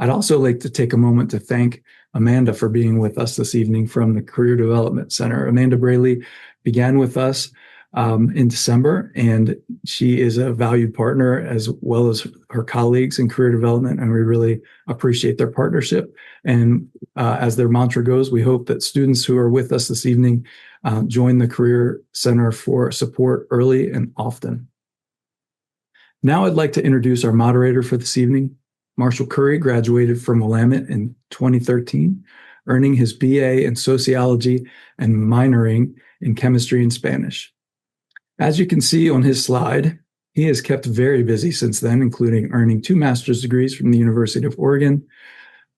I'd also like to take a moment to thank Amanda for being with us this evening from the Career Development Center. Amanda Braley began with us in December, and she is a valued partner as well as her colleagues in career development, and we really appreciate their partnership. And as their mantra goes, we hope that students who are with us this evening join the Career Center for support early and often. Now I'd like to introduce our moderator for this evening. Marshall Curry graduated from Willamette in 2013, earning his BA in sociology and minoring in chemistry and Spanish. As you can see on his slide, he has kept very busy since then, including earning 2 master's degrees from the University of Oregon,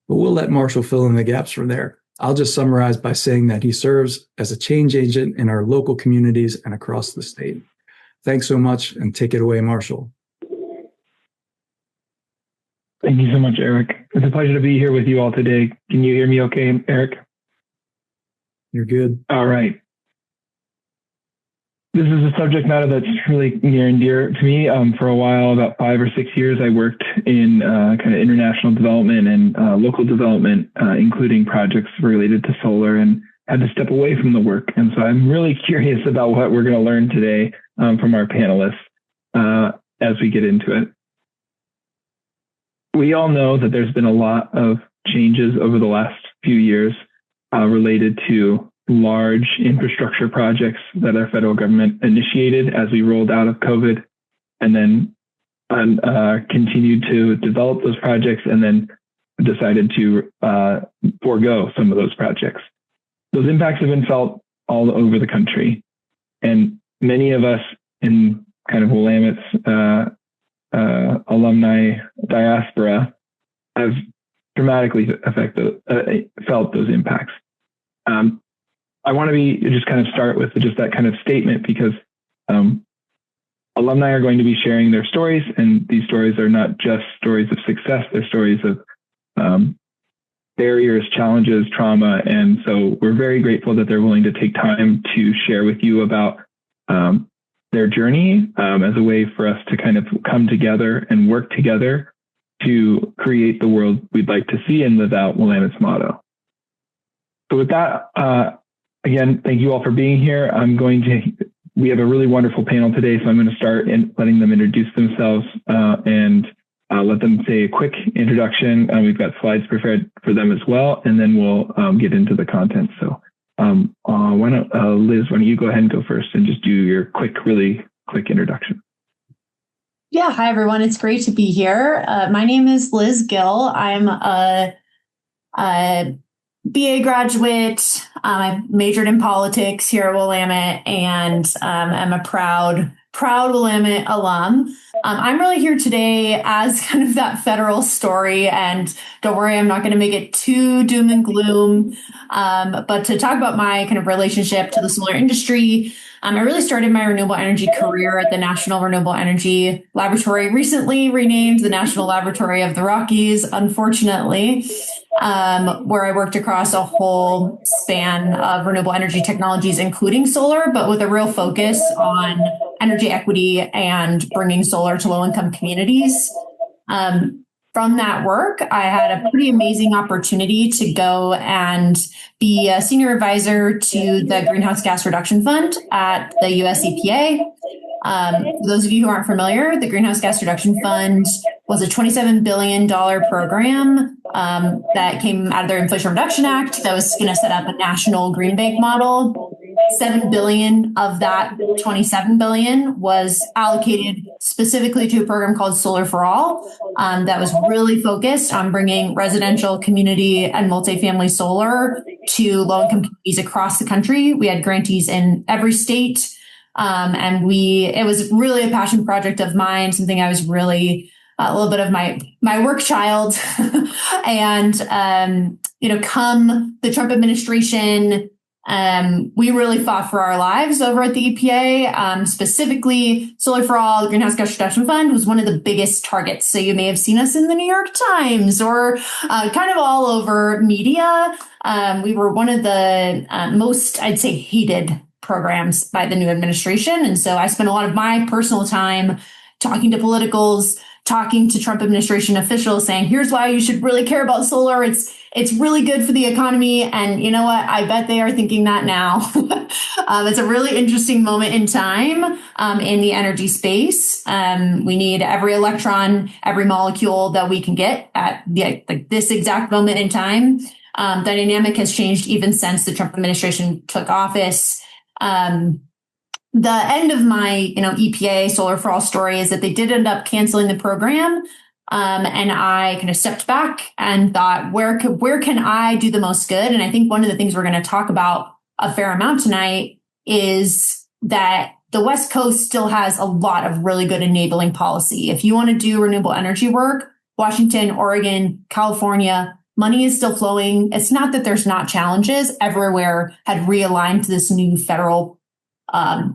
but we'll let Marshall fill in the gaps from there. I'll just summarize by saying that he serves as a change agent in our local communities and across the state. Thanks so much, and take it away, Marshall. Thank you so much, Eric. It's a pleasure to be here with you all today. Can you hear me okay, Eric? You're good. All right. This is a subject matter that's really near and dear to me. For a while, about 5 or 6 years, I worked in kind of international development and local development, including projects related to solar, and had to step away from the work. And so I'm really curious about what we're going to learn today from our panelists as we get into it. We all know that there's been a lot of changes over the last few years related to large infrastructure projects that our federal government initiated as we rolled out of COVID, and then continued to develop those projects, and then decided to forego some of those projects. Those impacts have been felt all over the country, and many of us in kind of Willamette's alumni diaspora have dramatically felt those impacts. I want to just kind of start with just that kind of statement, because alumni are going to be sharing their stories, and these stories are not just stories of success, they're stories of barriers, challenges, trauma. And so we're very grateful that they're willing to take time to share with you about their journey as a way for us to kind of come together and work together to create the world we'd like to see and live out Willamette's motto. So with that, again, thank you all for being here. We have a really wonderful panel today, so I'm going to start letting them introduce themselves and let them say a quick introduction. We've got slides prepared for them as well, and then we'll get into the content. So Liz, why don't you go ahead and go first and just do your really quick introduction. Yeah, hi everyone. It's great to be here. My name is Liz Gill. I'm a BA graduate. I majored in politics here at Willamette, and I'm a proud Willamette alum. I'm really here today as kind of that federal story, and don't worry, I'm not going to make it too doom and gloom, but to talk about my kind of relationship to the solar industry. I really started my renewable energy career at the National Renewable Energy Laboratory, recently renamed the National Laboratory of the Rockies, unfortunately, where I worked across a whole span of renewable energy technologies, including solar, but with a real focus on energy equity and bringing solar to low-income communities. From that work, I had a pretty amazing opportunity to go and be a senior advisor to the Greenhouse Gas Reduction Fund at the US EPA. For those of you who aren't familiar, the Greenhouse Gas Reduction Fund was a $27 billion program that came out of their Inflation Reduction Act that was going to set up a national green bank model. $7 billion of that $27 billion was allocated specifically to a program called Solar for All that was really focused on bringing residential, community, and multifamily solar to low-income communities across the country. We had grantees in every state, and it was really a passion project of mine, something I was really a little bit of my work child. And come the Trump administration, we really fought for our lives over at the EPA. Specifically, Solar for All, the Greenhouse Gas Reduction Fund, was one of the biggest targets. So you may have seen us in the New York Times or kind of all over media. We were one of the most, I'd say, hated programs by the new administration. And so I spent a lot of my personal time talking to politicals, talking to Trump administration officials saying, here's why you should really care about solar. It's really good for the economy. And you know what? I bet they are thinking that now. It's a really interesting moment in time in the energy space. We need every electron, every molecule that we can get at this exact moment in time. The dynamic has changed even since the Trump administration took office. The end of my, EPA Solar for All story is that they did end up canceling the program. And I kind of stepped back and thought, where can I do the most good? And I think one of the things we're going to talk about a fair amount tonight is that the West Coast still has a lot of really good enabling policy. If you want to do renewable energy work, Washington, Oregon, California, money is still flowing. It's not that there's not challenges. Everywhere had realigned to this new federal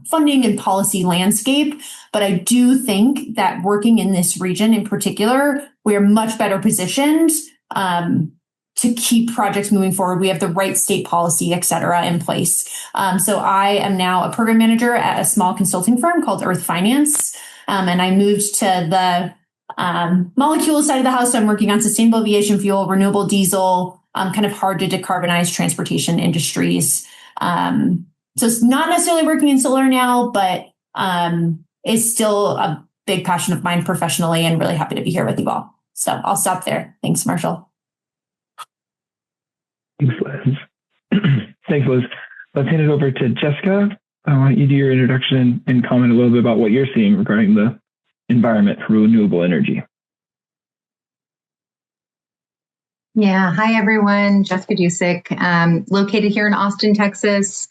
funding and policy landscape. But I do think that working in this region in particular, we are much better positioned to keep projects moving forward. We have the right state policy, et cetera, in place. So I am now a program manager at a small consulting firm called Earth Finance. And I moved to the molecule side of the house. So I'm working on sustainable aviation fuel, renewable diesel, kind of hard to decarbonize transportation industries. So it's not necessarily working in solar now, but it's still a big passion of mine professionally, and really happy to be here with you all. So I'll stop there. Thanks, Marshall. Thanks, Liz. Thanks, Liz. Let's hand it over to Jessica. I want you to do your introduction and comment a little bit about what you're seeing regarding the environment for renewable energy. Yeah. Hi, everyone. Jessica Dusek, located here in Austin, Texas.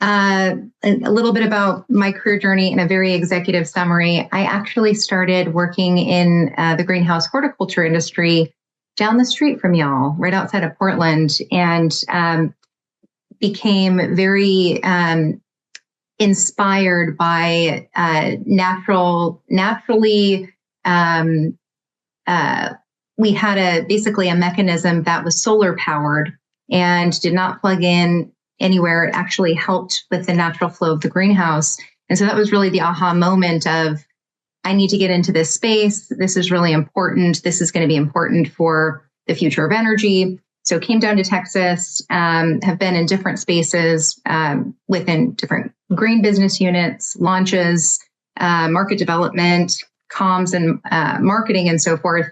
A little bit about my career journey in a very executive summary. I actually started working in the greenhouse horticulture industry down the street from y'all, right outside of Portland, and became very inspired by naturally. We had basically a mechanism that was solar powered and did not plug in anywhere. It actually helped with the natural flow of the greenhouse. And so that was really the aha moment of, I need to get into this space. This is really important. This is going to be important for the future of energy. So came down to Texas, have been in different spaces within different green business units, launches, market development, comms and marketing and so forth.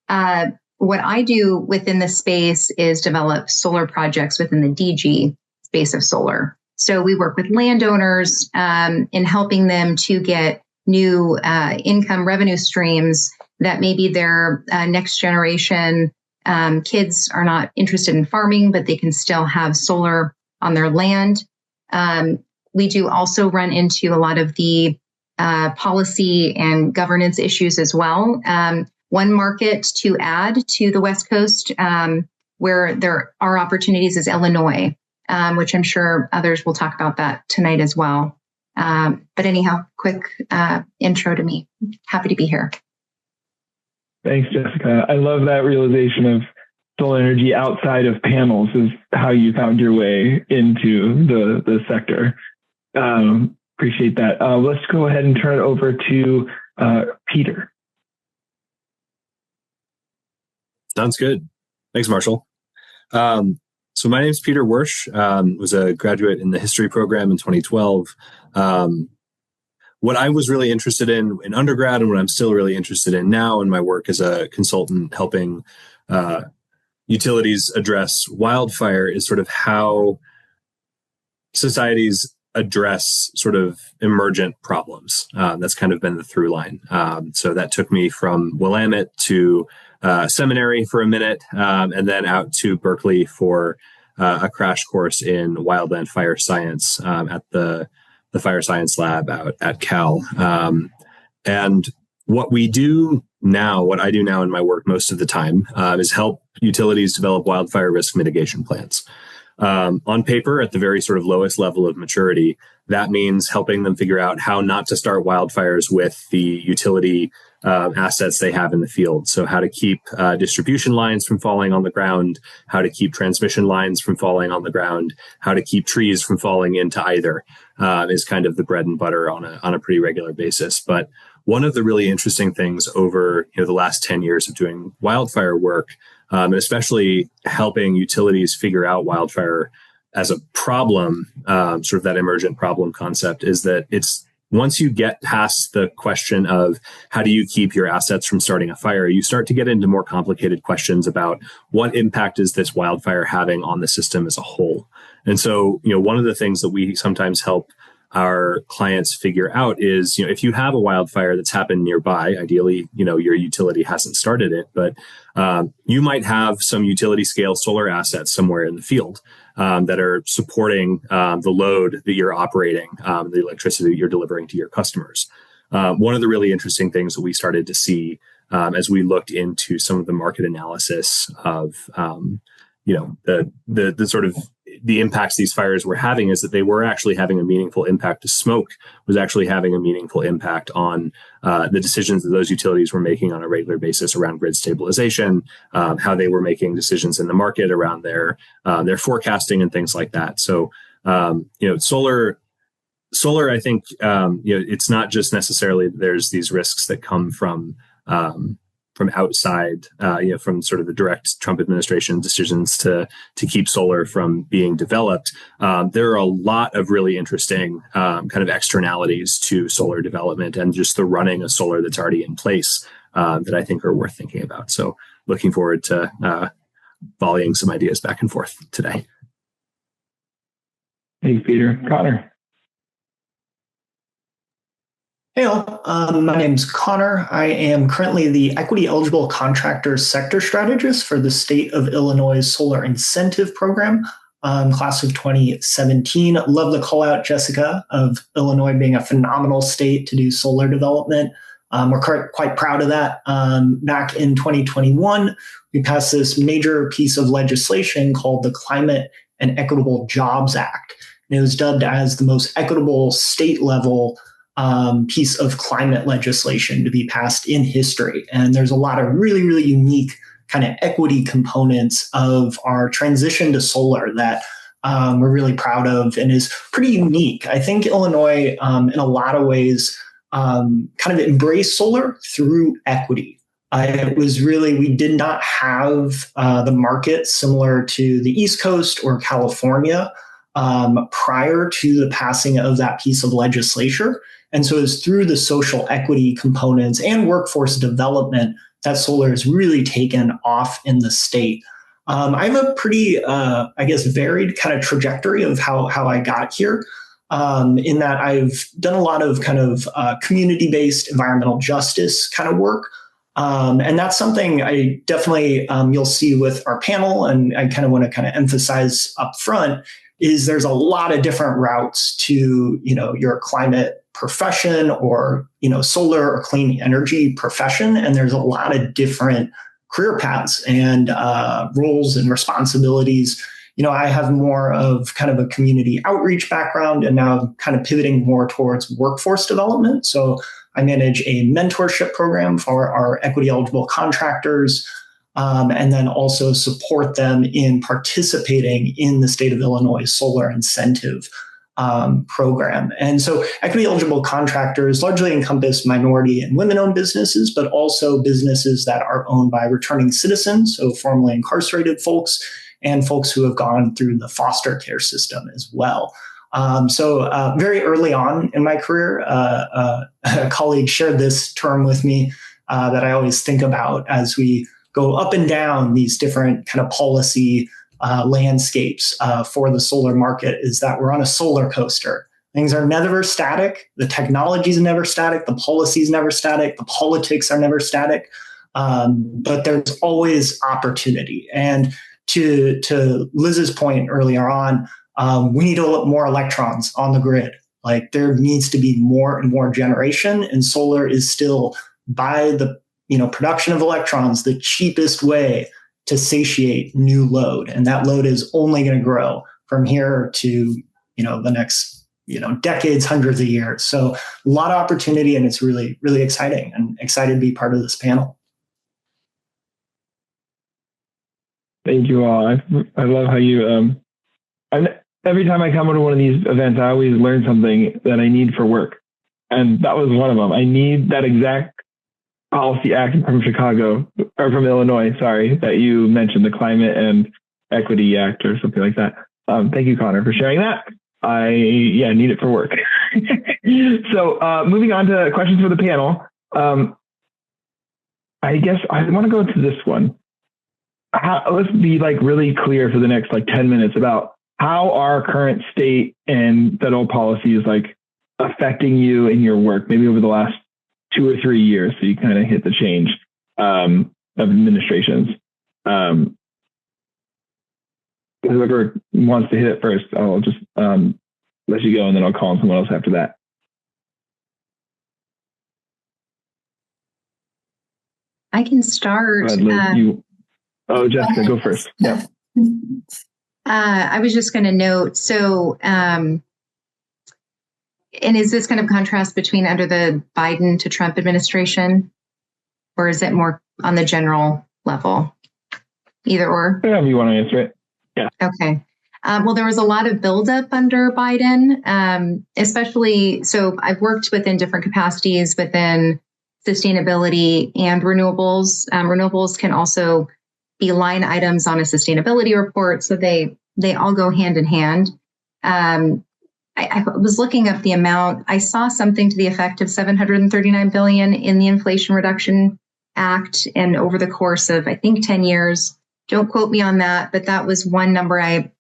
What I do within this space is develop solar projects within the DG space of solar. So we work with landowners in helping them to get new income revenue streams that maybe their next generation kids are not interested in farming, but they can still have solar on their land. We do also run into a lot of the policy and governance issues as well. One market to add to the West Coast where there are opportunities is Illinois, which I'm sure others will talk about that tonight as well. But anyhow, quick intro to me. Happy to be here. Thanks, Jessica. I love that realization of solar energy outside of panels is how you found your way into the sector. Appreciate that. Let's go ahead and turn it over to Peter. Sounds good. Thanks, Marshall. So my name is Peter Wersch. Was a graduate in the history program in 2012. What I was really interested in undergrad and what I'm still really interested in now in my work as a consultant helping utilities address wildfire is sort of how societies address sort of emergent problems. That's kind of been the through line. So that took me from Willamette to seminary for a minute, and then out to Berkeley for a crash course in wildland fire science at the Fire Science Lab out at Cal. And what I do now in my work most of the time is help utilities develop wildfire risk mitigation plans. On paper, at the very sort of lowest level of maturity, that means helping them figure out how not to start wildfires with the utility assets they have in the field. So how to keep distribution lines from falling on the ground, how to keep transmission lines from falling on the ground, how to keep trees from falling into either is kind of the bread and butter on a pretty regular basis. But one of the really interesting things over the last 10 years of doing wildfire work, and especially helping utilities figure out wildfire as a problem, sort of that emergent problem concept, is that it's once you get past the question of how do you keep your assets from starting a fire, you start to get into more complicated questions about what impact is this wildfire having on the system as a whole. And so, one of the things that we sometimes help our clients figure out is, if you have a wildfire that's happened nearby, ideally, your utility hasn't started it, but you might have some utility scale solar assets somewhere in the field that are supporting the load that you're operating, the electricity that you're delivering to your customers. One of the really interesting things that we started to see as we looked into some of the market analysis of, the sort of the impacts these fires were having is that they were actually having a meaningful impact. The smoke was actually having a meaningful impact on the decisions that those utilities were making on a regular basis around grid stabilization, how they were making decisions in the market around their forecasting and things like that. So, solar, I think, it's not just necessarily there's these risks that come from outside, from sort of the direct Trump administration decisions to keep solar from being developed. There are a lot of really interesting kind of externalities to solar development and just the running of solar that's already in place that I think are worth thinking about. So looking forward to volleying some ideas back and forth today. Thanks, Peter. Connor. Hey all, my name's Connor. I am currently the Equity Eligible Contractor Sector Strategist for the State of Illinois Solar Incentive Program, class of 2017. Love the call out, Jessica, of Illinois being a phenomenal state to do solar development. We're quite proud of that. Back in 2021, we passed this major piece of legislation called the Climate and Equitable Jobs Act. And it was dubbed as the most equitable state level piece of climate legislation to be passed in history. And there's a lot of really, really unique kind of equity components of our transition to solar that we're really proud of and is pretty unique. I think Illinois, in a lot of ways, kind of embraced solar through equity. It was really, we did not have the market similar to the East Coast or California prior to the passing of that piece of legislation. And so it's through the social equity components and workforce development that solar has really taken off in the state. I have a pretty, varied kind of trajectory of how I got here, in that I've done a lot of kind of community-based environmental justice kind of work. And that's something I definitely, you'll see with our panel, and I kind of want to kind of emphasize up front, is there's a lot of different routes to, your climate profession or, solar or clean energy profession. And there's a lot of different career paths and roles and responsibilities. I have more of kind of a community outreach background, and now I'm kind of pivoting more towards workforce development. So I manage a mentorship program for our equity eligible contractors, and then also support them in participating in the state of Illinois solar incentive program. And so equity eligible contractors largely encompass minority and women-owned businesses, but also businesses that are owned by returning citizens, so formerly incarcerated folks, and folks who have gone through the foster care system as well. So very early on in my career, a colleague shared this term with me that I always think about as we go up and down these different kind of policy landscapes for the solar market, is that we're on a solar coaster. Things are never static. The technology is never static. The policy is never static. The politics are never static. But there's always opportunity. And to Liz's point earlier on, we need more electrons on the grid. Like there needs to be more and more generation, and solar is still, by the production of electrons, the cheapest way to satiate new load. And that load is only going to grow from here to the next decades, hundreds of years. So a lot of opportunity, and it's really, really exciting, and excited to be part of this panel. Thank you all. I love how you, every time I come to one of these events, I always learn something that I need for work. And that was one of them. I need that exact policy act from from Illinois, that you mentioned, the Climate and Equity Act or something like that. Thank you, Connor, for sharing that. I need it for work. So moving on to questions for the panel. I guess I want to go to this one. Let's be really clear for the next 10 minutes about how our current state and federal policy is affecting you in your work, maybe over the last 2 or 3 years. So you kind of hit the change of administrations. Whoever wants to hit it first, I'll just let you go, and then I'll call on someone else after that. I can start. Jessica, go first. Yeah. I was just going to note, so, and is this kind of contrast between under the Biden to Trump administration, or is it more on the general level? Either or? Yeah, if you want to answer it. Yeah. Okay. Well, there was a lot of buildup under Biden, especially, so I've worked within different capacities within sustainability and renewables. Renewables can also be line items on a sustainability report, so they all go hand in hand. I was looking up the amount. I saw something to the effect of $739 billion in the Inflation Reduction Act, and over the course of, I think, 10 years. Don't quote me on that, but that was one number I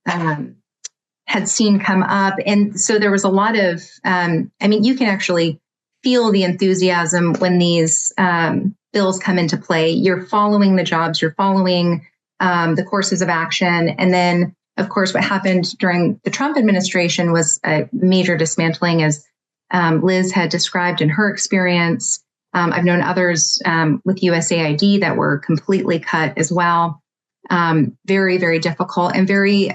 had seen come up. And so there was a lot of, you can actually feel the enthusiasm when these bills come into play. You're following the jobs, you're following the courses of action. And then, of course, what happened during the Trump administration was a major dismantling, as Liz had described in her experience. I've known others with USAID that were completely cut as well. Very, very difficult and very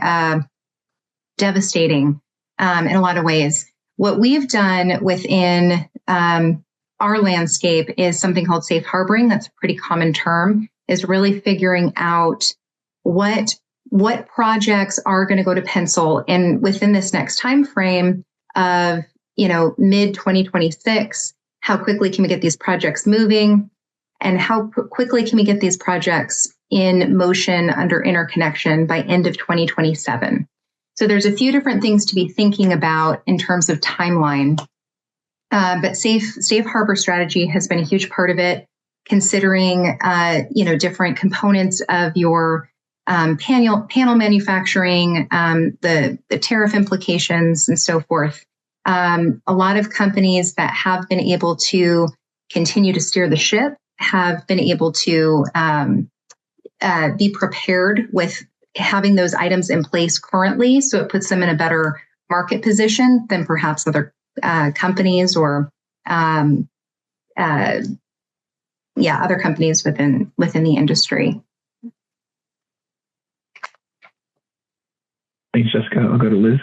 devastating in a lot of ways. What we've done within our landscape is something called safe harboring. That's a pretty common term, is really figuring out what projects are going to go to pencil. And within this next time frame of, mid 2026, how quickly can we get these projects moving, and how quickly can we get these projects in motion under interconnection by end of 2027. So there's a few different things to be thinking about in terms of timeline. But safe harbor strategy has been a huge part of it, considering different components of your panel manufacturing, the tariff implications, and so forth. A lot of companies that have been able to continue to steer the ship have been able to be prepared with having those items in place currently. So it puts them in a better market position than perhaps other companies or other companies within the industry. Thanks, Jessica. I'll go to Liz.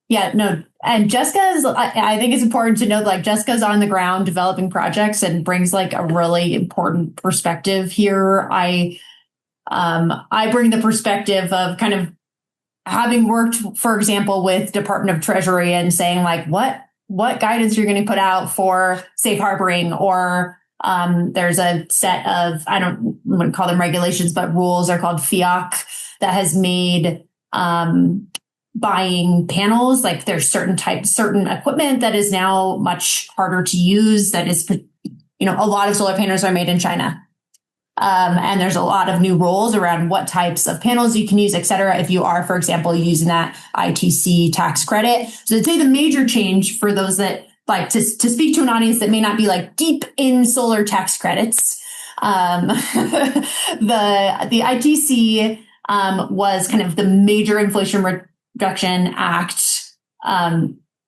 Yeah, no, and I think it's important to know that Jessica's on the ground developing projects and brings a really important perspective here. I bring the perspective of kind of having worked, for example, with Department of Treasury and saying what guidance you're going to put out for safe harboring, or there's a set of, I wouldn't call them regulations, but rules are called FIOC that has made buying panels, there's certain equipment that is now much harder to use. That is, a lot of solar panels are made in China. And there's a lot of new rules around what types of panels you can use, et cetera, if you are, for example, using that ITC tax credit. So I'd say the major change for those that to speak to an audience that may not be deep in solar tax credits, the ITC was kind of the major Inflation Reduction Act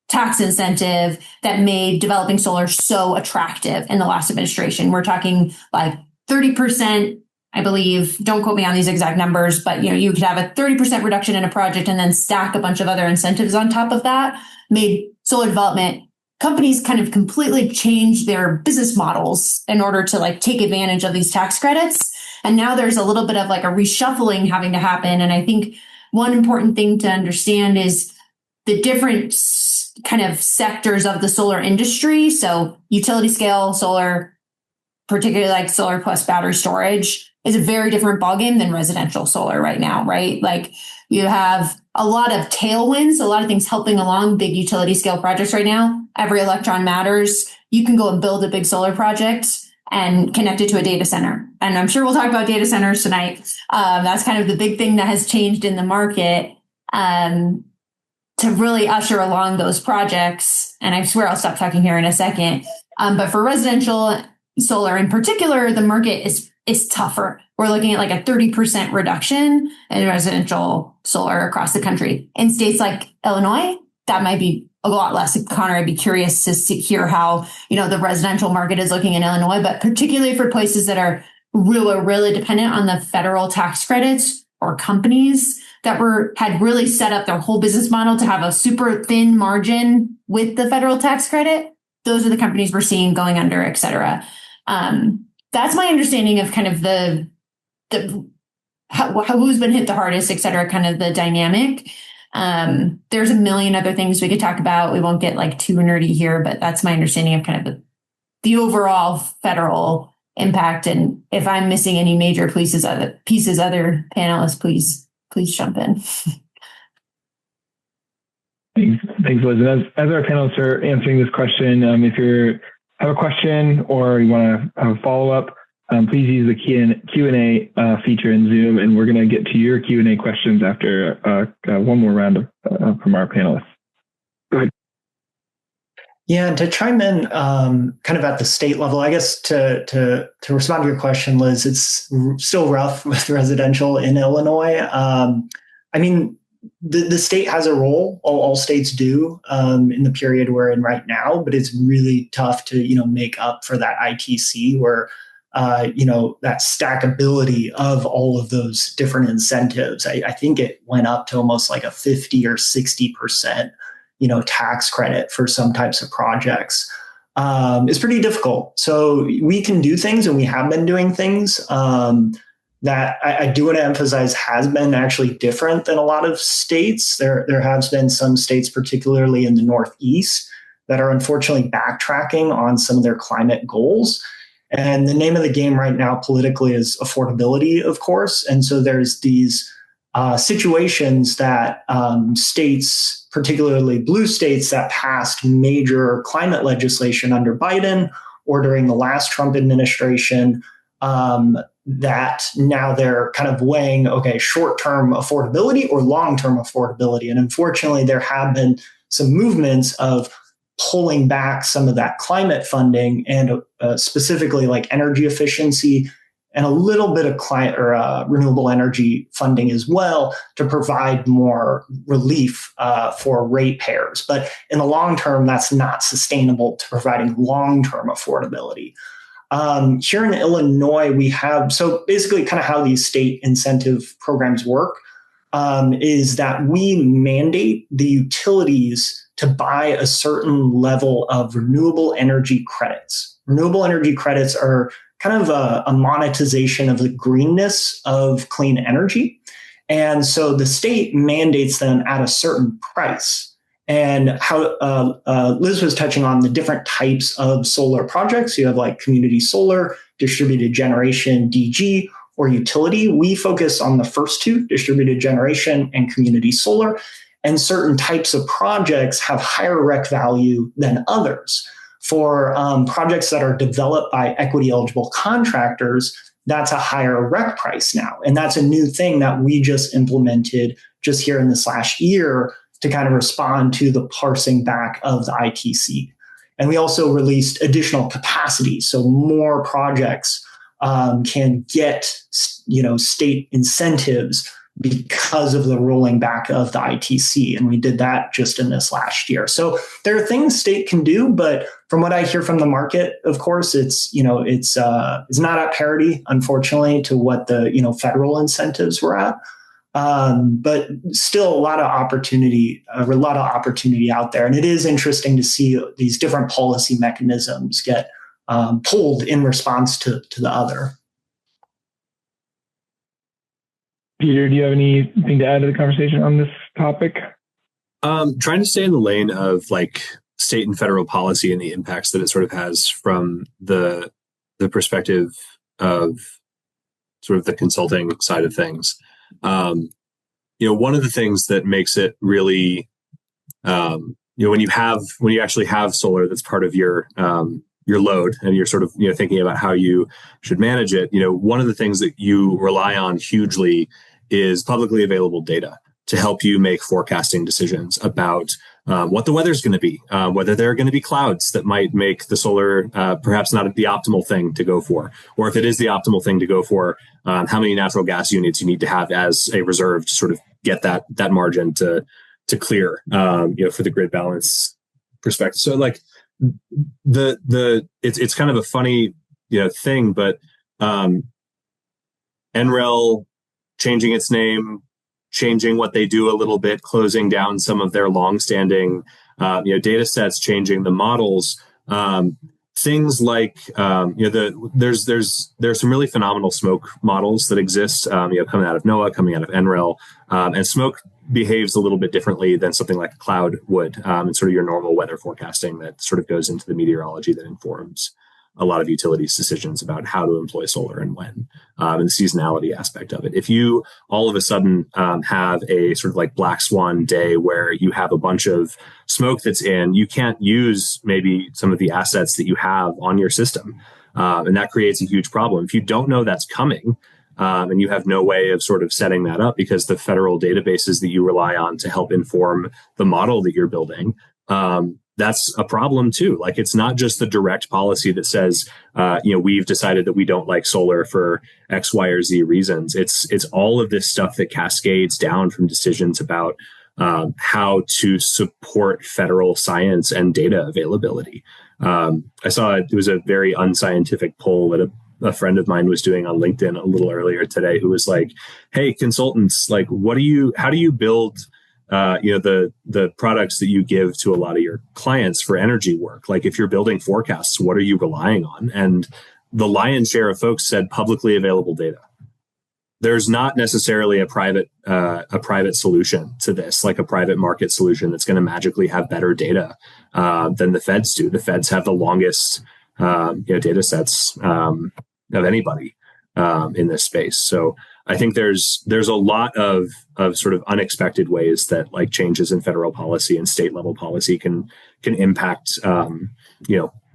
tax incentive that made developing solar so attractive in the last administration. We're talking 30% I believe, don't quote me on these exact numbers, but you could have a 30% reduction in a project and then stack a bunch of other incentives on top of that, made solar development companies kind of completely change their business models in order to like take advantage of these tax credits. And now there's a little bit of like a reshuffling having to happen. And I think one important thing to understand is the different kind of sectors of the solar industry. So utility scale solar, particularly like solar plus battery storage, is a very different ballgame than residential solar right now, right? Like you have a lot of tailwinds, a lot of things helping along big utility scale projects right now. Every electron matters. You can go and build a big solar project and connect it to a data center. And I'm sure we'll talk about data centers tonight. That's kind of the big thing that has changed in the market to really usher along those projects. And I swear I'll stop talking here in a second. But for residential solar in particular, the market is tougher. We're looking at like a 30% reduction in residential solar across the country. In states like Illinois, that might be a lot less. Connor, I'd be curious to hear how, the residential market is looking in Illinois, but particularly for places that are really dependent on the federal tax credits or companies that had really set up their whole business model to have a super thin margin with the federal tax credit. Those are the companies we're seeing going under, et cetera. That's my understanding of kind of who's been hit the hardest, et cetera, kind of the dynamic. There's a million other things we could talk about. We won't get like too nerdy here, but that's my understanding of kind of the overall federal impact. And if I'm missing any major pieces, other panelists, please jump in. Thanks, Liz. And as our panelists are answering this question, if you have a question or you want to have a follow-up, please use the Q&A feature in Zoom, and we're going to get to your Q&A questions after one more round from our panelists. Go ahead. Yeah, to chime in kind of at the state level, I guess to respond to your question, Liz, it's still rough with residential in Illinois. The state has a role, all states do in the period we're in right now, but it's really tough to, make up for that ITC where, that stackability of all of those different incentives. I think it went up to almost like a 50 or 60%, tax credit for some types of projects. It's pretty difficult. So we can do things, and we have been doing things that I do want to emphasize has been actually different than a lot of states. There has been some states, particularly in the Northeast, that are unfortunately backtracking on some of their climate goals. And the name of the game right now politically is affordability, of course. And so there's these situations that states, particularly blue states, that passed major climate legislation under Biden or during the last Trump administration, that now they're kind of weighing, okay, short-term affordability or long-term affordability. And unfortunately, there have been some movements of pulling back some of that climate funding and specifically like energy efficiency and a little bit of renewable energy funding as well to provide more relief for ratepayers. But in the long term, that's not sustainable to providing long-term affordability. Here in Illinois, we have, so basically kind of how these state incentive programs work is that we mandate the utilities to buy a certain level of renewable energy credits. Renewable energy credits are kind of a monetization of the greenness of clean energy. And so the state mandates them at a certain price. And how Liz was touching on the different types of solar projects. You have like community solar, distributed generation, DG, or utility. We focus on the first two, distributed generation and community solar. And certain types of projects have higher REC value than others. For projects that are developed by equity eligible contractors, that's a higher REC price now. And that's a new thing that we just implemented just here in this last year to kind of respond to the parsing back of the ITC. And we also released additional capacity. So more projects can get, state incentives because of the rolling back of the ITC. And we did that just in this last year. So there are things state can do, but from what I hear from the market, of course, it's not at parity, unfortunately, to what the, federal incentives were at. But still a lot of opportunity out there. And it is interesting to see these different policy mechanisms get pulled in response to the other. Peter, do you have anything to add to the conversation on this topic? Trying to stay in the lane of like state and federal policy and the impacts that it sort of has from the perspective of sort of the consulting side of things. One of the things that makes it really, when you actually have solar that's part of your load and you're sort of, thinking about how you should manage it, one of the things that you rely on hugely is publicly available data to help you make forecasting decisions about what the weather's going to be, whether there are going to be clouds that might make the solar perhaps not the optimal thing to go for, or if it is the optimal thing to go for, how many natural gas units you need to have as a reserve to sort of get that margin to clear, for the grid balance perspective. So like it's kind of a funny thing, but NREL changing its name, changing what they do a little bit, closing down some of their longstanding data sets, changing the models. Things like there's some really phenomenal smoke models that exist, coming out of NOAA, coming out of NREL, and smoke behaves a little bit differently than something like a cloud would, and sort of your normal weather forecasting that sort of goes into the meteorology that informs a lot of utilities' decisions about how to employ solar and when, and the seasonality aspect of it. If you all of a sudden have a sort of like black swan day where you have a bunch of smoke that's in, you can't use maybe some of the assets that you have on your system. And that creates a huge problem. If you don't know that's coming, and you have no way of sort of setting that up because the federal databases that you rely on to help inform the model that you're building, that's a problem too. Like it's not just the direct policy that says, we've decided that we don't like solar for X, Y, or Z reasons. It's all of this stuff that cascades down from decisions about how to support federal science and data availability. I saw it was a very unscientific poll that a friend of mine was doing on LinkedIn a little earlier today, who was like, "Hey, consultants, like, how do you build the products that you give to a lot of your clients for energy work? Like if you're building forecasts, what are you relying on?" And the lion's share of folks said publicly available data. There's not necessarily a private solution to this, like a private market solution that's going to magically have better data than the feds do. The feds have the longest data sets of anybody in this space. So I think there's a lot of sort of unexpected ways that like changes in federal policy and state level policy can impact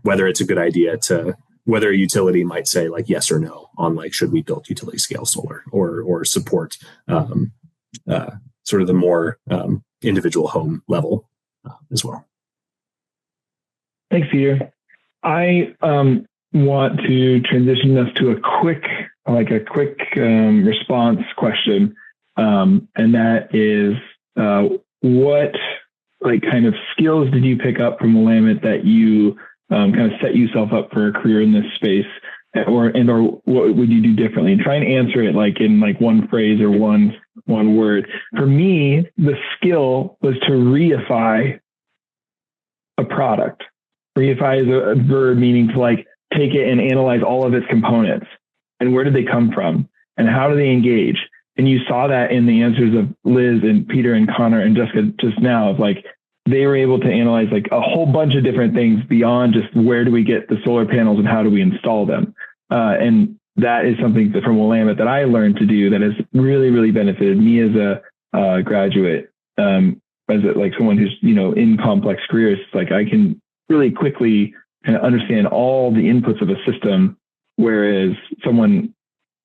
whether it's a good idea to whether a utility might say like yes or no on like should we build utility scale solar or support sort of the more individual home level as well. Thanks, Peter. I want to transition us to a quick response question, and that is, what like kind of skills did you pick up from Willamette that you kind of set yourself up for a career in this space, or what would you do differently? And try and answer it like in like one phrase or one word. For me, the skill was to reify a product. Reify is a verb meaning to like take it and analyze all of its components and where did they come from and how do they engage. And you saw that in the answers of Liz and Peter and Connor and Jessica just now, of like they were able to analyze like a whole bunch of different things beyond just where do we get the solar panels and how do we install them. And that is something from Willamette that I learned to do that has really, really benefited me as a graduate, as like someone who's, in complex careers. Like I can really quickly kind of understand all the inputs of a system, whereas someone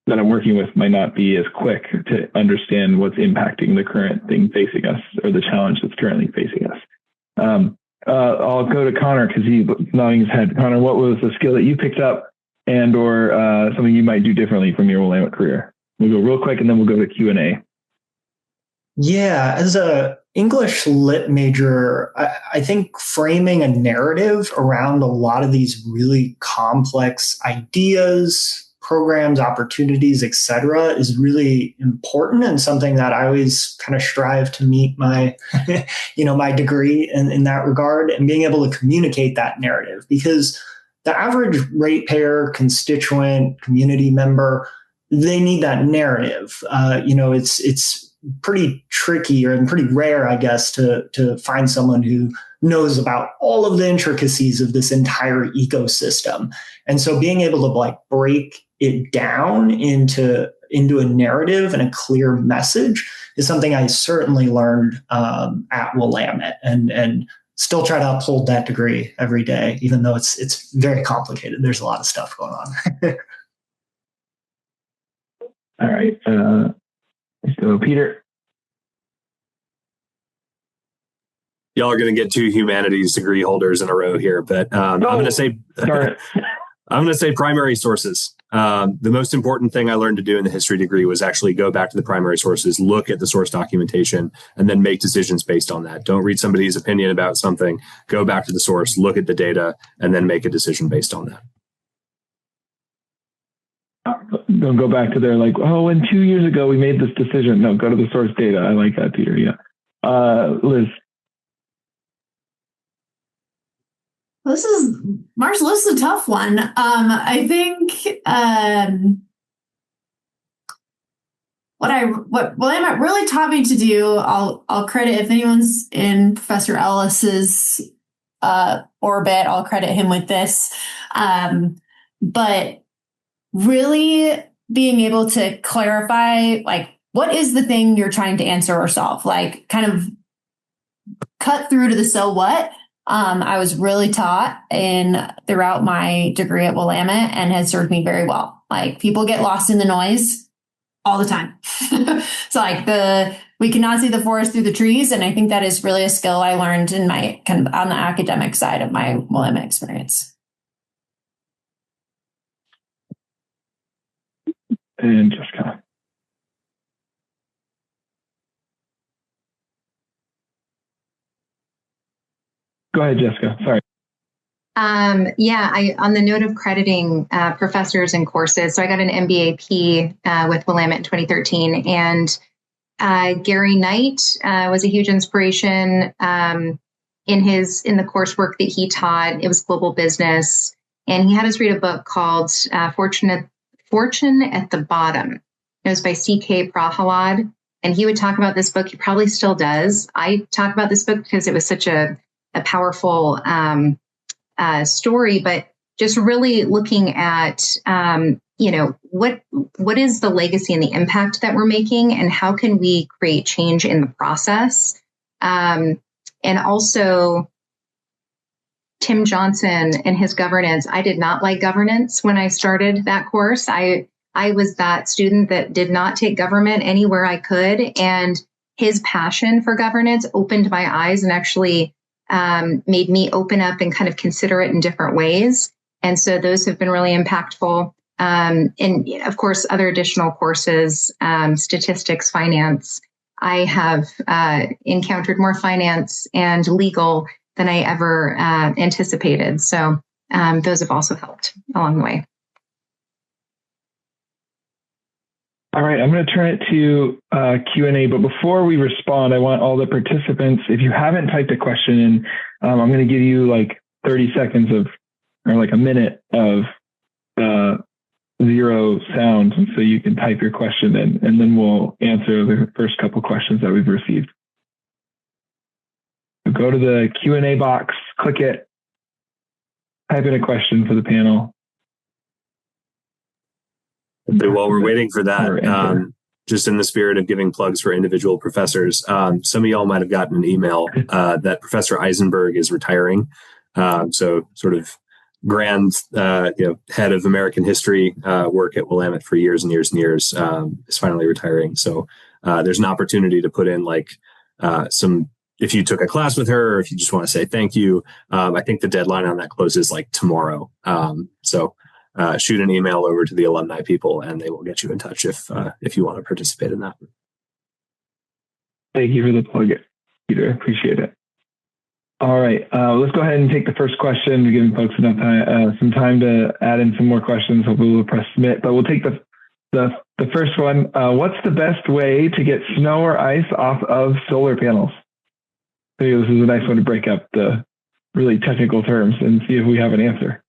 that I'm working with might not be as quick to understand what's impacting the current thing facing us or the challenge that's currently facing us. I'll go to Connor because he's nodding his head. Connor, what was the skill that you picked up and or something you might do differently from your Willamette career? We'll go real quick and then we'll go to Q&A. Yeah, as a English lit major, I think framing a narrative around a lot of these really complex ideas, programs, opportunities, etc., is really important and something that I always kind of strive to meet my, my degree in that regard, and being able to communicate that narrative, because the average ratepayer, constituent, community member, they need that narrative. It's pretty tricky and pretty rare, I guess, to find someone who knows about all of the intricacies of this entire ecosystem. And so being able to like break it down into a narrative and a clear message is something I certainly learned at Willamette, and still try to uphold that degree every day, even though it's very complicated. There's a lot of stuff going on. All right. So, Peter. Y'all are going to get 2 humanities degree holders in a row here, but I'm going to say, I'm going to say primary sources. The most important thing I learned to do in the history degree was actually go back to the primary sources, look at the source documentation, and then make decisions based on that. Don't read somebody's opinion about something. Go back to the source, look at the data, and then make a decision based on that. Don't go back to their like, oh, and 2 years ago we made this decision. No, go to the source data. I like that, Peter. Yeah. Liz. Marshall, this is a tough one. I think what Willamette really taught me to do, I'll credit, if anyone's in Professor Ellis's orbit, I'll credit him with this. But really being able to clarify, like, what is the thing you're trying to answer or solve? Like, kind of cut through to the so what. I was really taught throughout my degree at Willamette, and has served me very well. Like, people get lost in the noise all the time. So like we cannot see the forest through the trees. And I think that is really a skill I learned in my kind of on the academic side of my Willamette experience. And Jessica. Go ahead, Jessica. Sorry. On the note of crediting professors and courses, so I got an MBAP with Willamette in 2013, and Gary Knight was a huge inspiration in the coursework that he taught. It was global business, and he had us read a book called Fortune at the Bottom. It was by C.K. Prahalad, and he would talk about this book. He probably still does. I talk about this book because it was such a powerful story, but just really looking at, what is the legacy and the impact that we're making, and how can we create change in the process? And also Tim Johnson and his governance. I did not like governance when I started that course. I was that student that did not take government anywhere I could. And his passion for governance opened my eyes and actually made me open up and kind of consider it in different ways. And so those have been really impactful. And of course, other additional courses, statistics, finance. I have encountered more finance and legal than I ever anticipated. So those have also helped along the way. All right, I'm going to turn it to Q&A, but before we respond, I want all the participants, if you haven't typed a question in, I'm going to give you like 30 seconds or like a minute of zero sound so you can type your question in, and then we'll answer the first couple questions that we've received. So go to the Q&A box, click it, type in a question for the panel. While we're waiting for that, just in the spirit of giving plugs for individual professors, some of y'all might have gotten an email that Professor Eisenberg is retiring. So sort of grand, head of American history work at Willamette for years and years and years is finally retiring. So there's an opportunity to put in like if you took a class with her, or if you just want to say thank you. I think the deadline on that closes like tomorrow. So shoot an email over to the alumni people, and they will get you in touch if you want to participate in that. Thank you for the plug, Peter. Appreciate it. All right, let's go ahead and take the first question. We're giving folks enough time, some time to add in some more questions. Hopefully we'll press submit, but we'll take the first one. What's the best way to get snow or ice off of solar panels? Maybe this is a nice one to break up the really technical terms and see if we have an answer.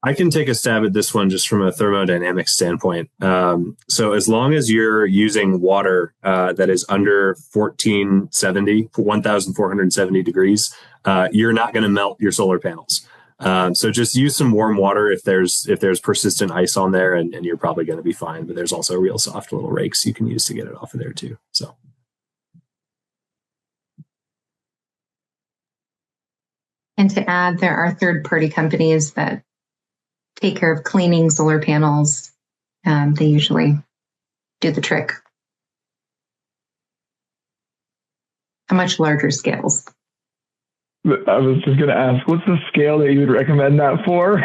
I can take a stab at this one just from a thermodynamic standpoint. So as long as you're using water that is under 1470 degrees, you're not going to melt your solar panels. So just use some warm water if there's persistent ice on there, and you're probably going to be fine. But there's also real soft little rakes you can use to get it off of there too. So. And to add, there are third-party companies that take care of cleaning solar panels. They usually do the trick on much larger scales. I was just going to ask, what's the scale that you would recommend that for?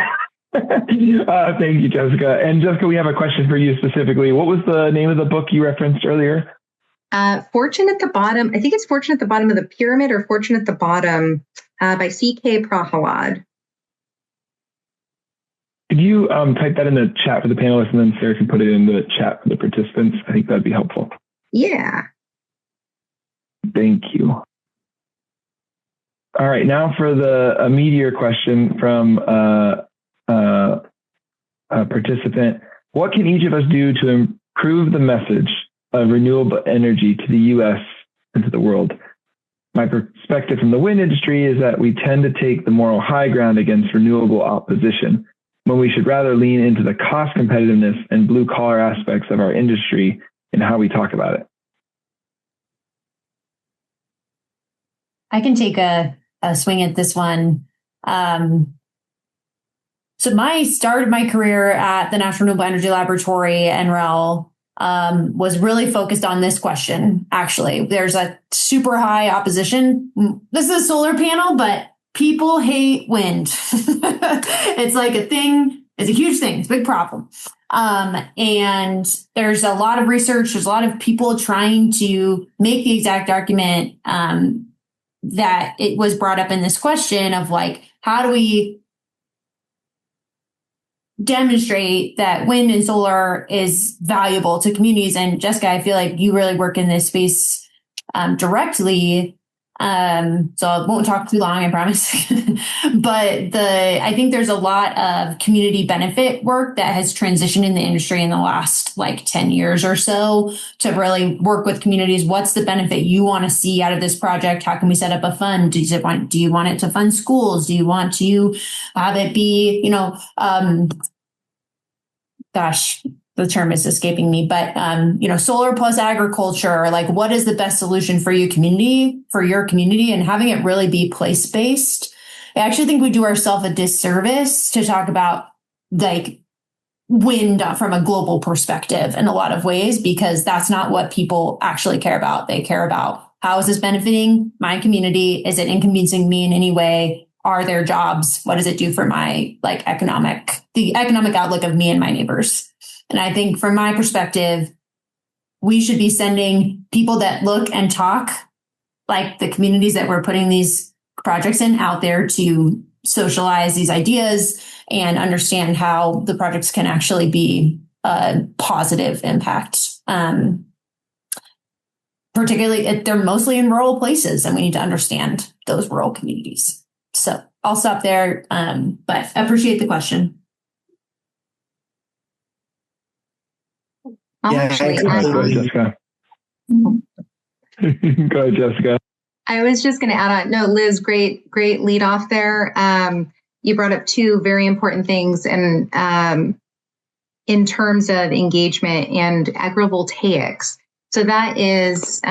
Thank you, Jessica. And Jessica, we have a question for you specifically. What was the name of the book you referenced earlier? Fortune at the Bottom. I think it's Fortune at the Bottom of the Pyramid or Fortune at the Bottom by C.K. Prahalad. Could you type that in the chat for the panelists, and then Sarah can put it in the chat for the participants? I think that'd be helpful. Yeah. Thank you. All right, now for a meteor question from a participant. What can each of us do to improve the message of renewable energy to the U.S. and to the world? My perspective from the wind industry is that we tend to take the moral high ground against renewable opposition, when we should rather lean into the cost competitiveness and blue collar aspects of our industry and how we talk about it. I can take a swing at this one. So I started my career at the National Renewable Energy Laboratory, NREL, was really focused on this question. Actually, there's a super high opposition. This is a solar panel, but people hate wind. It's like a thing. It's a huge thing. It's a big problem. And there's a lot of research. There's a lot of people trying to make the exact argument that it was brought up in this question of like, how do we demonstrate that wind and solar is valuable to communities? And Jessica, I feel like you really work in this space directly. So I won't talk too long, I promise. But I think there's a lot of community benefit work that has transitioned in the industry in the last like 10 years or so to really work with communities. What's the benefit you want to see out of this project? How can we set up a fund? Do you want it to fund schools? Do you want to have it be, the term is escaping me, but, solar plus agriculture, like what is the best solution for your community, and having it really be place-based. I actually think we do ourselves a disservice to talk about like wind from a global perspective in a lot of ways, because that's not what people actually care about. They care about, how is this benefiting my community? Is it inconveniencing me in any way? Are there jobs? What does it do for my the economic outlook of me and my neighbors? And I think from my perspective, we should be sending people that look and talk like the communities that we're putting these projects in out there to socialize these ideas and understand how the projects can actually be a positive impact. Particularly, they're mostly in rural places, and we need to understand those rural communities. So I'll stop there, but I appreciate the question. Go ahead, Jessica. Go ahead, Jessica. I was just going to add on. No, Liz, great lead off there. You brought up two very important things, and in terms of engagement and agrivoltaics. So that's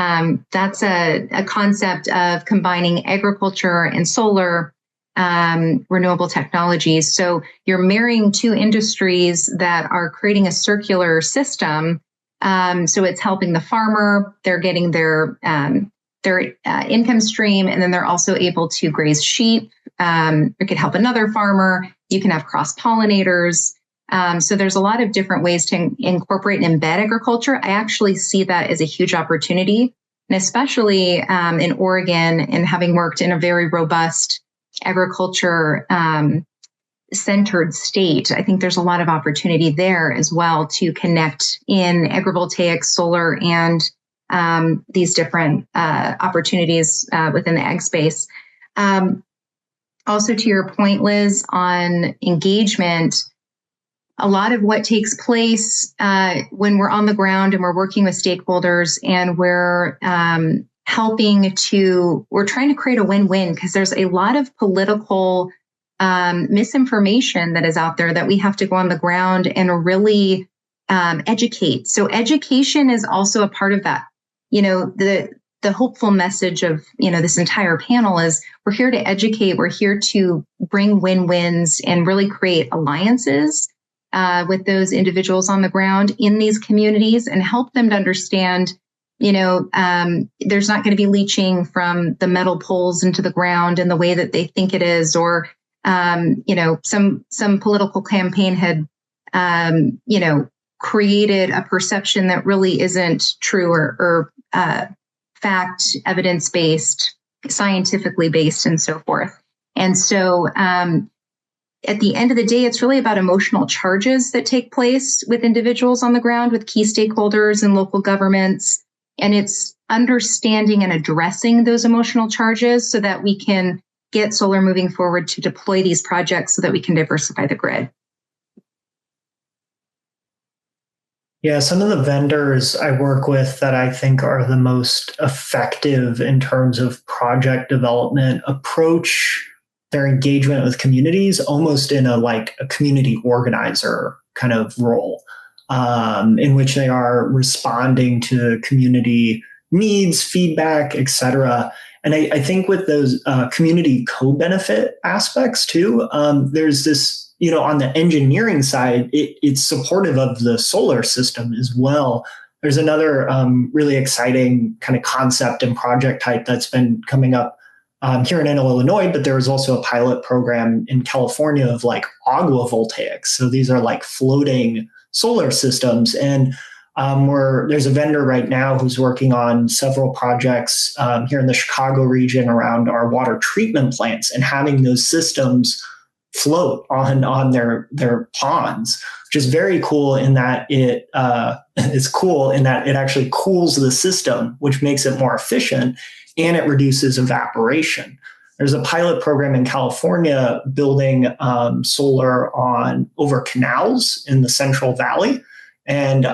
a concept of combining agriculture and solar renewable technologies. So you're marrying two industries that are creating a circular system. So it's helping the farmer. They're getting their income stream, and then they're also able to graze sheep. It could help another farmer. You can have cross pollinators. So there's a lot of different ways to incorporate and embed agriculture. I actually see that as a huge opportunity, and especially in Oregon, and having worked in a very robust agriculture centered state, I think there's a lot of opportunity there as well to connect in agrivoltaics, solar, and these different opportunities within the ag space. Also, to your point, Liz, on engagement, a lot of what takes place when we're on the ground and we're working with stakeholders and we're we're trying to create a win-win, because there's a lot of political misinformation that is out there that we have to go on the ground and really educate. So education is also a part of that. The hopeful message of, this entire panel is we're here to educate. We're here to bring win-wins and really create alliances with those individuals on the ground in these communities and help them to understand, there's not going to be leaching from the metal poles into the ground in the way that they think it is, or, some political campaign had, created a perception that really isn't true or fact, evidence-based, scientifically based, and so forth. And so at the end of the day, it's really about emotional charges that take place with individuals on the ground, with key stakeholders and local governments. And it's understanding and addressing those emotional charges so that we can get solar moving forward to deploy these projects so that we can diversify the grid. Yeah, some of the vendors I work with that I think are the most effective in terms of project development approach their engagement with communities almost in a community organizer kind of role, in which they are responding to community needs, feedback, et cetera. And I think with those community co-benefit aspects too, there's this, on the engineering side, it's supportive of the solar system as well. There's another really exciting kind of concept and project type that's been coming up here in Illinois, but there was also a pilot program in California of agrivoltaics. So these are floating solar systems. And there's a vendor right now who's working on several projects here in the Chicago region around our water treatment plants and having those systems float on their ponds, which is very cool in that it actually cools the system, which makes it more efficient, and it reduces evaporation. There's a pilot program in California building solar over canals in the Central Valley. And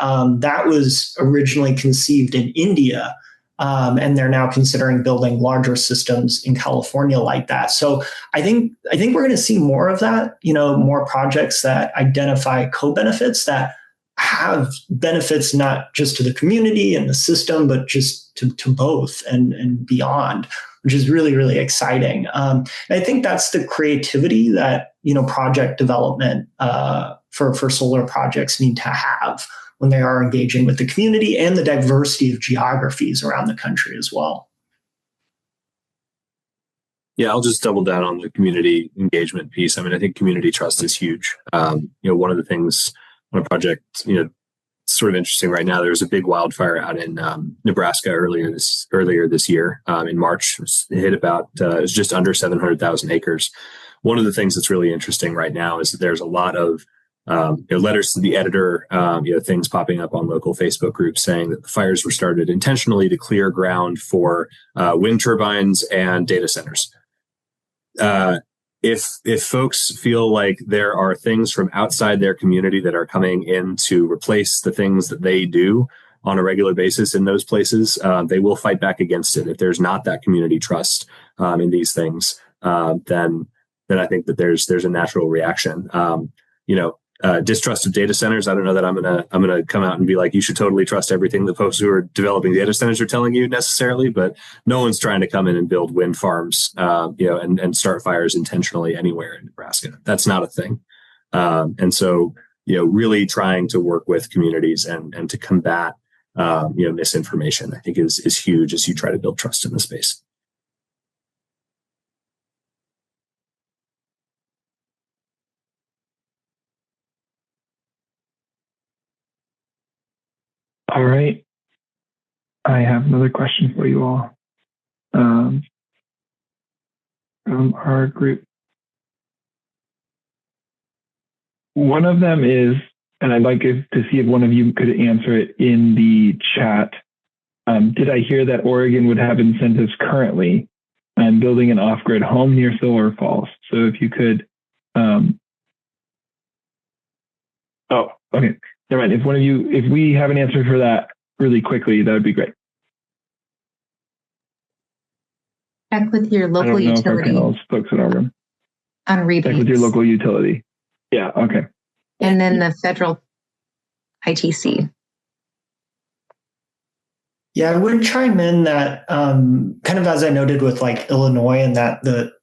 that was originally conceived in India. And they're now considering building larger systems in California like that. So I think we're going to see more of that, more projects that identify co-benefits that have benefits not just to the community and the system, but just to both and beyond, which is really, really exciting. And I think that's the creativity that, project development for solar projects need to have when they are engaging with the community and the diversity of geographies around the country as well. Yeah, I'll just double down on the community engagement piece. I think community trust is huge. One of the things on a project, sort of interesting right now, there was a big wildfire out in Nebraska earlier this year in March. It hit it was just under 700,000 acres. One of the things that's really interesting right now is that there's a lot of letters to the editor, things popping up on local Facebook groups saying that the fires were started intentionally to clear ground for wind turbines and data centers. If folks feel like there are things from outside their community that are coming in to replace the things that they do on a regular basis in those places, they will fight back against it. If there's not that community trust in these things, then I think that there's a natural reaction. Distrust of data centers. I don't know that I'm gonna come out and be like, you should totally trust everything the folks who are developing data centers are telling you necessarily, but no one's trying to come in and build wind farms, and start fires intentionally anywhere in Nebraska. That's not a thing. And so, really trying to work with communities and to combat, misinformation, I think is huge as you try to build trust in the space. All right. I have another question for you all from our group. One of them is, and I'd like to see if one of you could answer it in the chat. Did I hear that Oregon would have incentives currently on building an off-grid home near solar falls? So if you could, oh, okay, never mind. If we have an answer for that really quickly, that would be great. Check with your local utility. Folks in our room. On rebates. Check with your local utility. Yeah, okay. And then the federal ITC. Yeah, I would chime in that kind of as I noted with like Illinois and that the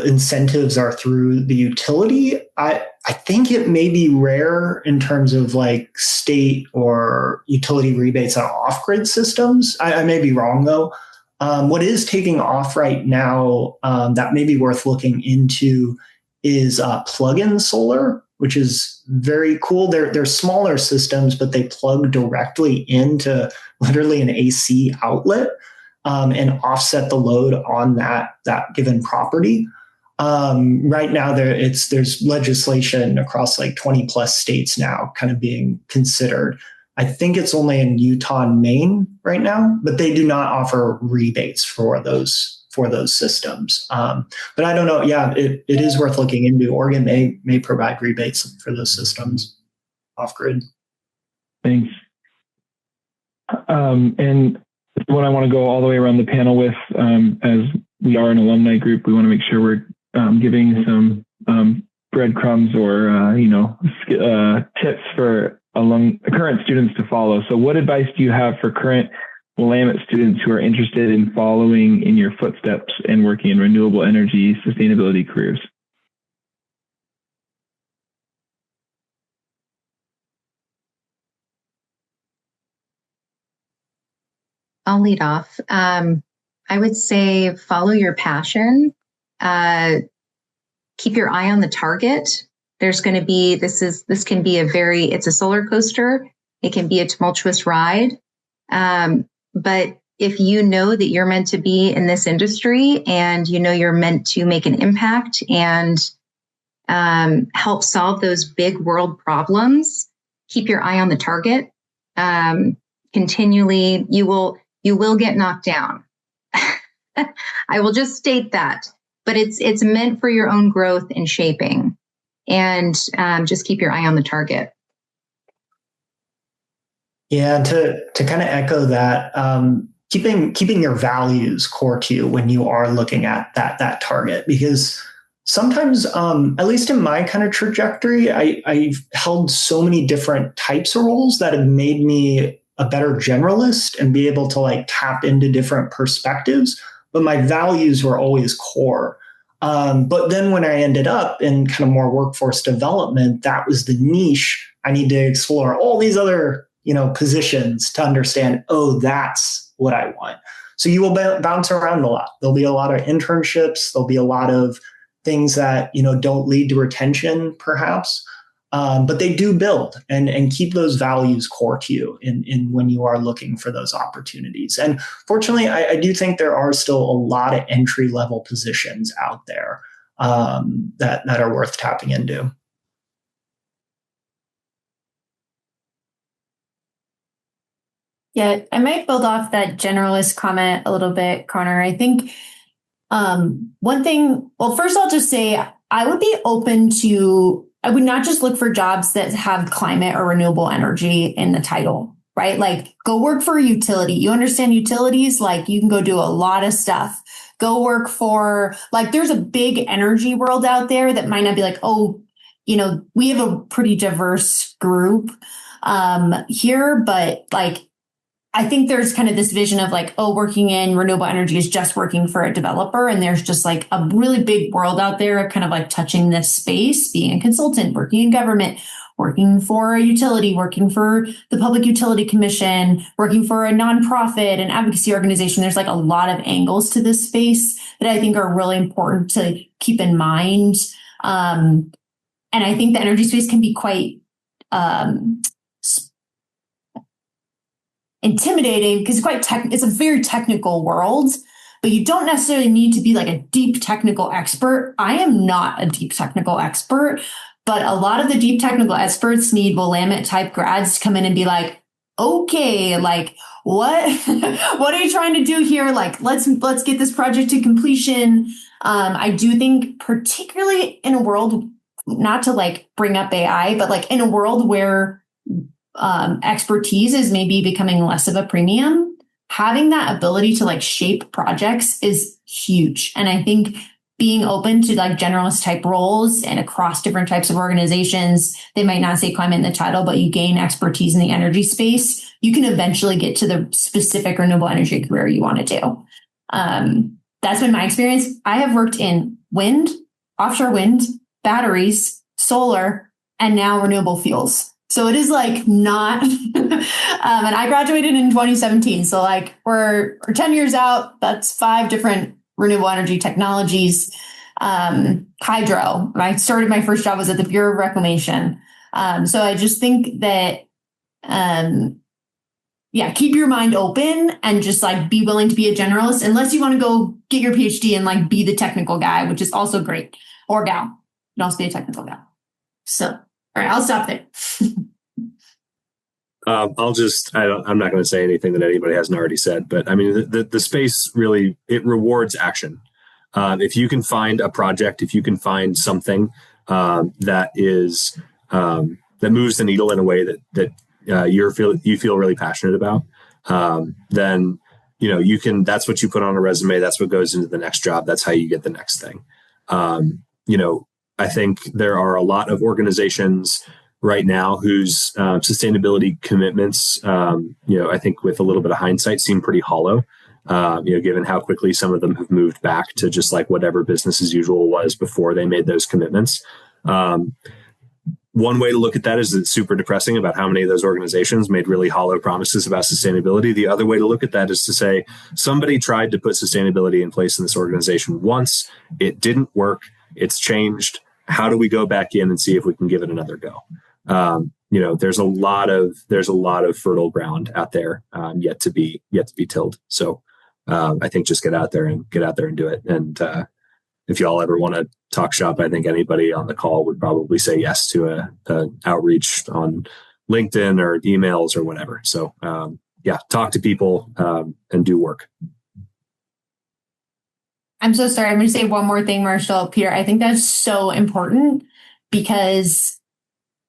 incentives are through the utility. I think it may be rare in terms of like state or utility rebates on off-grid systems. I may be wrong though. What is taking off right now that may be worth looking into is plug-in solar, which is very cool. They're smaller systems, but they plug directly into literally an AC outlet and offset the load on that given property. Right now, there's legislation across like 20 plus states now kind of being considered. I think it's only in Utah and Maine right now, but they do not offer rebates for those systems. But I don't know. Yeah, it is worth looking into. Oregon may provide rebates for those systems off grid. Thanks. And what I want to go all the way around the panel with, as we are an alumni group, we want to make sure we're giving some breadcrumbs or tips for current students to follow. So what advice do you have for current Willamette students who are interested in following in your footsteps and working in renewable energy sustainability careers? I'll lead off. I would say follow your passion. Keep your eye on the target. There's going to be, this can be it's a solar coaster. It can be a tumultuous ride. But if you know that you're meant to be in this industry and you know you're meant to make an impact and help solve those big world problems, keep your eye on the target. Continually, you will get knocked down. I will just state that, but it's meant for your own growth and shaping. And just keep your eye on the target. Yeah, to kind of echo that, keeping your values core to you when you are looking at that target, because sometimes, at least in my kind of trajectory, I've held so many different types of roles that have made me a better generalist and be able to like tap into different perspectives, but my values were always core. But then when I ended up in kind of more workforce development, that was the niche. I need to explore all these other, positions to understand, oh, that's what I want. So you will bounce around a lot. There'll be a lot of internships. There'll be a lot of things that, don't lead to retention perhaps. But they do build and keep those values core to you in when you are looking for those opportunities. And fortunately, I do think there are still a lot of entry level positions out there that are worth tapping into. Yeah, I might build off that generalist comment a little bit, Connor. I think one thing, well, first I'll just say I would be open to, I would not just look for jobs that have climate or renewable energy in the title, right? Like go work for a utility. You understand utilities, like you can go do a lot of stuff. Go work for, like there's a big energy world out there that might not be like, oh, we have a pretty diverse group here, but like, I think there's kind of this vision of like, oh, working in renewable energy is just working for a developer. And there's just like a really big world out there kind of like touching this space, being a consultant, working in government, working for a utility, working for the Public Utility Commission, working for a nonprofit, an advocacy organization. There's like a lot of angles to this space that I think are really important to keep in mind. And I think the energy space can be quite intimidating because it's a very technical world, but you don't necessarily need to be like a deep technical expert. I am not a deep technical expert, but a lot of the deep technical experts need Willamette type grads to come in and be like, okay, like what what are you trying to do here? Like let's get this project to completion. I do think particularly in a world, not to like bring up AI, but like in a world where expertise is maybe becoming less of a premium, having that ability to like shape projects is huge. And I think being open to like generalist type roles and across different types of organizations, they might not say climate in the title, but you gain expertise in the energy space, you can eventually get to the specific renewable energy career you want to do. That's been my experience. I have worked in wind, offshore wind, batteries, solar, and now renewable fuels. So it is like not, and I graduated in 2017. So like we're 10 years out, that's 5 different renewable energy technologies. Hydro, I started my first job was at the Bureau of Reclamation. So I just think that, keep your mind open and just like be willing to be a generalist unless you want to go get your PhD and like be the technical guy, which is also great, or gal. You can also be a technical gal. So, all right, I'll stop there. I'm not going to say anything that anybody hasn't already said, but I mean, the space really, it rewards action. If you can find a project, if you can find something that is, that moves the needle in a way that you feel really passionate about, then, you can, that's what you put on a resume. That's what goes into the next job. That's how you get the next thing. I think there are a lot of organizations right now whose sustainability commitments, I think with a little bit of hindsight seem pretty hollow, given how quickly some of them have moved back to just like whatever business as usual was before they made those commitments. One way to look at that is it's super depressing about how many of those organizations made really hollow promises about sustainability. The other way to look at that is to say somebody tried to put sustainability in place in this organization once. It didn't work. It's changed. How do we go back in and see if we can give it another go? There's a lot of fertile ground out there yet to be tilled. So I think just get out there and do it. And if y'all ever want to talk shop, I think anybody on the call would probably say yes to a outreach on LinkedIn or emails or whatever. So talk to people and do work. I'm so sorry. I'm going to say one more thing, Marshall, Peter. I think that's so important because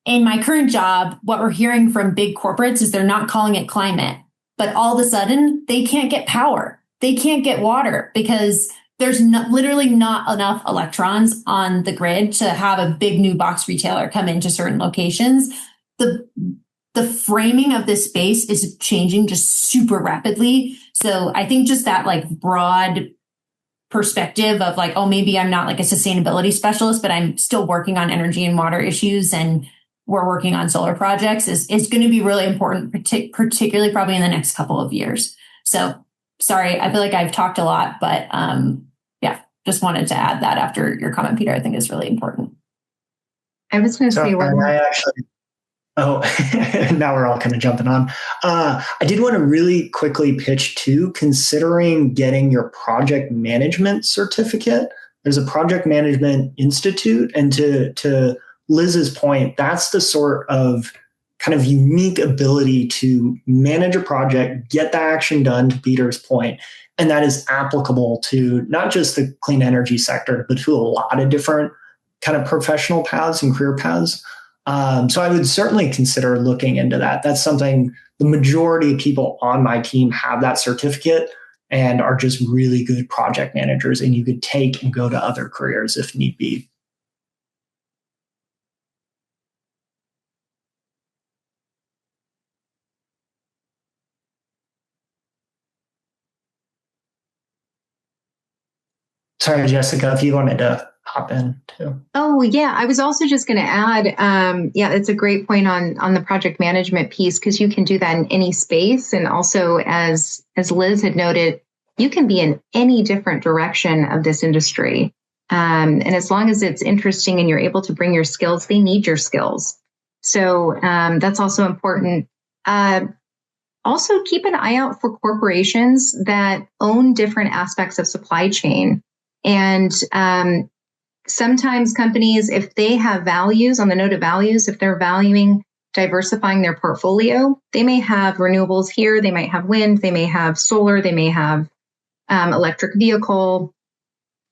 in my current job, what we're hearing from big corporates is they're not calling it climate, but all of a sudden they can't get power. They can't get water because there's literally not enough electrons on the grid to have a big new box retailer come into certain locations. The framing of this space is changing just super rapidly. So I think just that like broad perspective of like, oh, maybe I'm not like a sustainability specialist, but I'm still working on energy and water issues and we're working on solar projects is going to be really important, particularly probably in the next couple of years. So sorry, I feel like I've talked a lot, but just wanted to add that after your comment, Peter, I think is really important. I was going to say one more. Now we're all kind of jumping on. I did want to really quickly pitch too, considering getting your project management certificate. There's a project management institute, and to Liz's point, that's the sort of kind of unique ability to manage a project, get the action done, to Peter's point, and that is applicable to not just the clean energy sector, but to a lot of different kind of professional paths and career paths. So I would certainly consider looking into that. That's something the majority of people on my team have that certificate and are just really good project managers, and you could take and go to other careers if need be. Sorry, Jessica, if you wanted to hop in too. Oh, yeah. I was also just going to add, it's a great point on the project management piece, because you can do that in any space. And also, as Liz had noted, you can be in any different direction of this industry. And as long as it's interesting and you're able to bring your skills, they need your skills. So that's also important. Also, keep an eye out for corporations that own different aspects of supply chain. And sometimes companies, if they have values on the note of values, if they're valuing diversifying their portfolio, they may have renewables here, they might have wind, they may have solar, they may have electric vehicle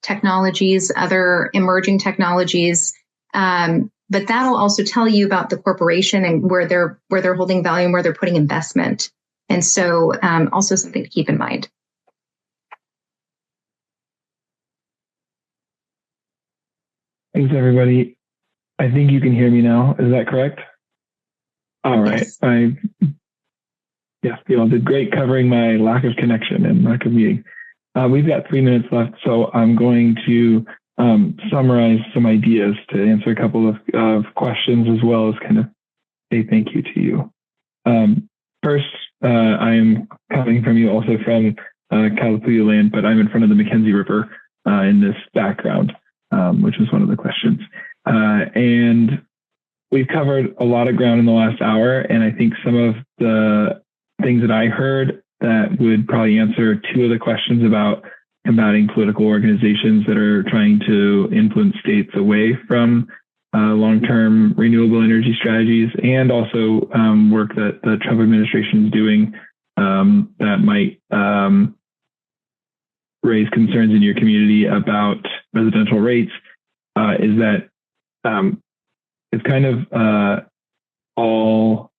technologies, other emerging technologies. But that'll also tell you about the corporation and where they're holding value and where they're putting investment. And so also something to keep in mind. Thanks, everybody. I think you can hear me now. Is that correct? All right. Yes. You all did great covering my lack of connection and lack of meeting. We've got 3 minutes left, so I'm going to summarize some ideas to answer a couple of questions, as well as kind of say thank you to you. First, I am coming from you also from Kalapuya land, but I'm in front of the Mackenzie River in this background, which was one of the questions. And we've covered a lot of ground in the last hour, and I think some of the things that I heard that would probably answer 2 of the questions about combating political organizations that are trying to influence states away from long-term renewable energy strategies, and also work that the Trump administration is doing that might raise concerns in your community about residential rates, is that it's kind of all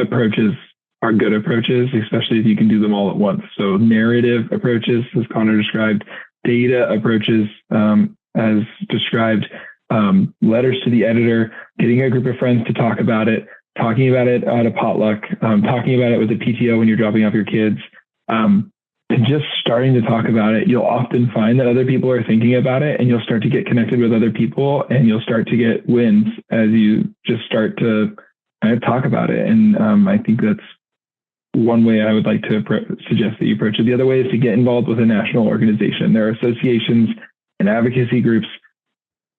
approaches are good approaches, especially if you can do them all at once. So narrative approaches, as Connor described, data approaches, as described, letters to the editor, getting a group of friends to talk about it, talking about it at a potluck, talking about it with the PTO when you're dropping off your kids, and just starting to talk about it. You'll often find that other people are thinking about it, and you'll start to get connected with other people, and you'll start to get wins as you just start to kind of talk about it. And I think that's one way I would like to suggest that you approach it. The other way is to get involved with a national organization. There are associations and advocacy groups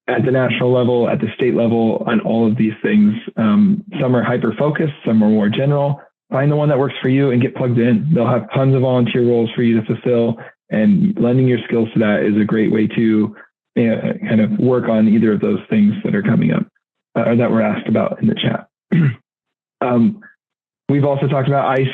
at the national level, at the state level, on all of these things. Some are hyper-focused, some are more general. Find the one that works for you and get plugged in. They'll have tons of volunteer roles for you to fulfill, and lending your skills to that is a great way to kind of work on either of those things that are coming up or that were asked about in the chat. We've also talked about ice,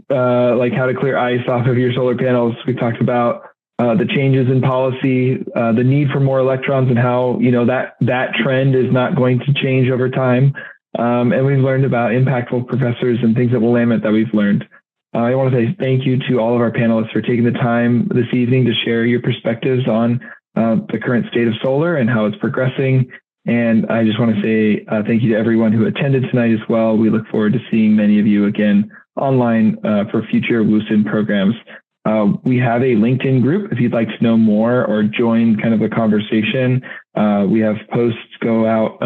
like how to clear ice off of your solar panels. We've talked about the changes in policy, the need for more electrons, and how that trend is not going to change over time. And we've learned about impactful professors and things at Willamette that we've learned. I want to say thank you to all of our panelists for taking the time this evening to share your perspectives on the current state of solar and how it's progressing. And I just want to say thank you to everyone who attended tonight as well. We look forward to seeing many of you again online for future WUSIN programs. We have a LinkedIn group if you'd like to know more or join kind of a conversation. We have posts go out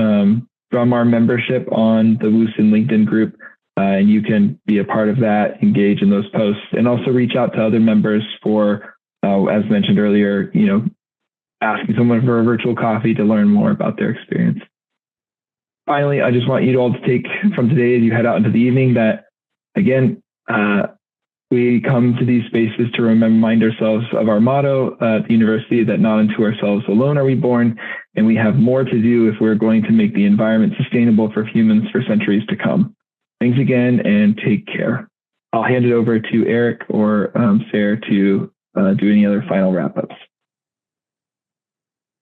from our membership on the WUSIN LinkedIn group, and you can be a part of that, engage in those posts, and also reach out to other members for, as mentioned earlier, asking someone for a virtual coffee to learn more about their experience. Finally, I just want you all to take from today as you head out into the evening that, again, we come to these spaces to remind ourselves of our motto at the university, that not unto ourselves alone are we born, and we have more to do if we're going to make the environment sustainable for humans for centuries to come. Thanks again, and take care. I'll hand it over to Eric or Sarah to do any other final wrap-ups.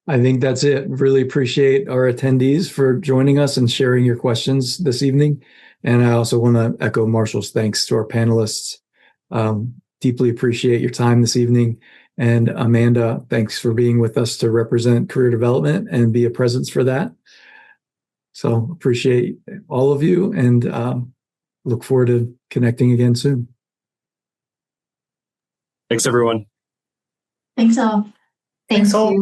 I think that's it. Really appreciate our attendees for joining us and sharing your questions this evening. And I also want to echo Marshall's thanks to our panelists. Deeply appreciate your time this evening. And Amanda, thanks for being with us to represent career development and be a presence for that. So appreciate all of you, and look forward to connecting again soon. Thanks, everyone. Thanks all. Thanks all.